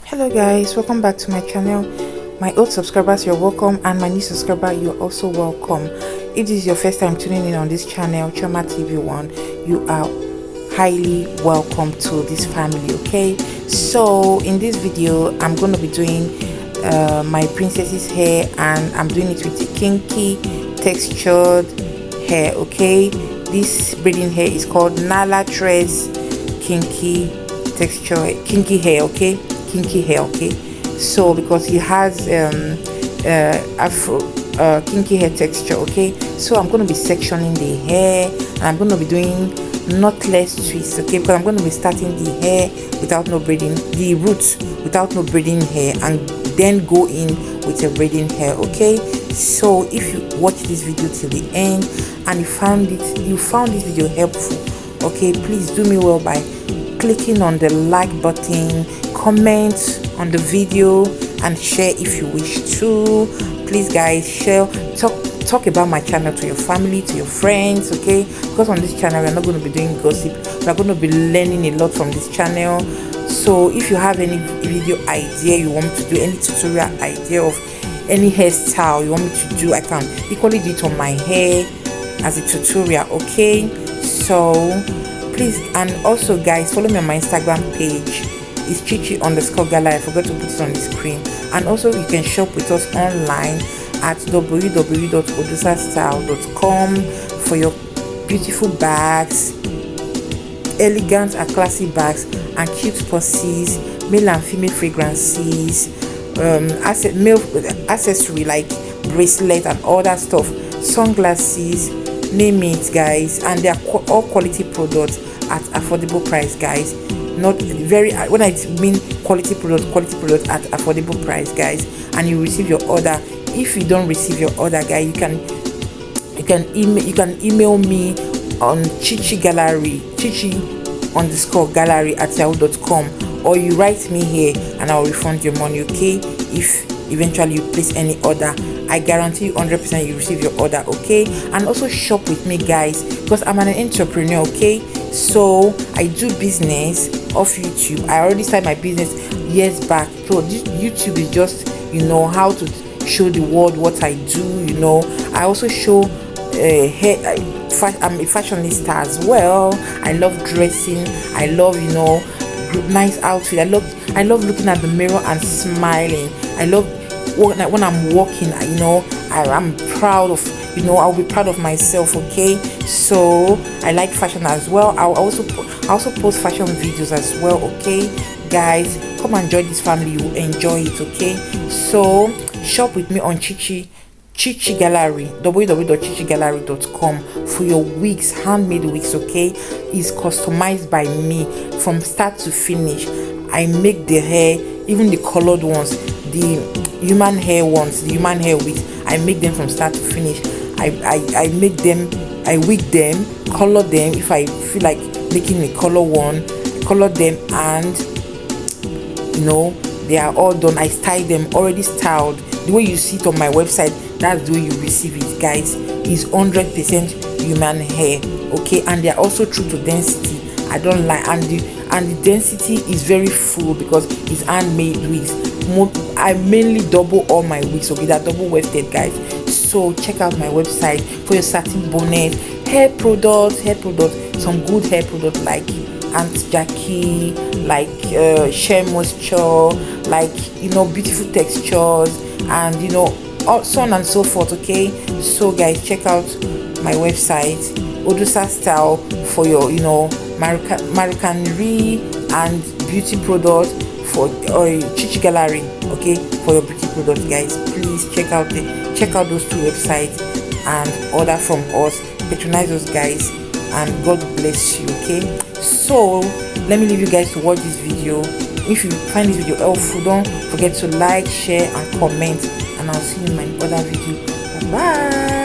Hello guys, welcome back to my channel. My old subscribers, you're welcome, and my new subscriber, you're also welcome. If this is your first time tuning in on this channel, Choma TV1, you are highly welcome to this family. Okay, so in this video I'm going to be doing my princess's hair, and I'm doing it with a kinky textured hair. Okay, this braiding hair is called Nala Tres kinky texture kinky hair. Okay, kinky hair. Okay, so because it has afro kinky hair texture. Okay, so I'm going to be sectioning the hair, and I'm going to be doing knotless twists. Okay, because I'm going to be starting the hair without no braiding, the roots without no braiding hair, and then go in with a braiding hair. Okay, so if you watch this video till the end and you found this video helpful, okay, please do me well by clicking on the like button, comment on the video, and share if you wish to. Please guys, share, talk about my channel to your family, to your friends. Okay, because on this channel we're not going to be doing gossip, we're going to be learning a lot from this channel. So if you have any video idea you want me to do, any tutorial idea of any hairstyle you want me to do, I can equally do it on my hair as a tutorial. Okay, so please, and also guys, follow me on my Instagram page. It's chichi_gallery. I forgot to put it on the screen. And also you can shop with us online at www.odusastyle.com for your beautiful bags, elegant and classy bags, and cute purses, male and female fragrances, male accessory like bracelet and all that stuff, sunglasses, name it guys. And they are all quality products at affordable price guys. Not very, when I mean quality product at affordable price guys. And you receive your order. If you don't receive your order guys, you can email me on chichi_gallery@yahoo.com, or you write me here and I'll refund your money. Okay, if eventually you place any order, I guarantee you 100% you receive your order. Okay, and also shop with me guys, because I'm an entrepreneur. Okay, so I do business off YouTube. I already started my business years back, so this YouTube is just, you know, how to show the world what I do. You know, I also show hair. I'm a fashionista as well. I love dressing. I love, you know, nice outfit. I love looking at the mirror and smiling. I love when I'm walking, you know, I'm proud of, you know, I'll be proud of myself. Okay, so I like fashion as well. I also post fashion videos as well. Okay guys, come and join this family, you will enjoy it. Okay, so shop with me on Chichi Gallery, www.chichigallery.com, for your wigs, handmade wigs. Okay, is customized by me from start to finish. I make the hair, even the colored ones, the human hair ones, the human hair wigs, I make them from start to finish. I make them, I wig them, color them. If I feel like making a color one, color them, and you know, they are all done. I style them, already styled. The way you see it on my website, that's the way you receive it guys. Is 100% human hair. Okay, and they are also true to density. I don't lie, and the density is very full because it's handmade wigs. I mainly double all my wigs. Okay, they're double wefted guys. So check out my website for your satin bonnet, hair products, some good hair products like Aunt Jackie, like Shea Moisture, like, you know, beautiful textures, and you know, so on and so forth. Okay, so guys, check out my website Odusa Style for your, you know, Maricanerie and beauty products, for Chichi Gallery. Okay, for your beauty products guys. Please check out those two websites and order from us, patronize us guys, and God bless you. Okay, so let me leave you guys to watch this video. If you find this video helpful, don't forget to like, share, and comment, and I'll see you in my other video. Bye bye.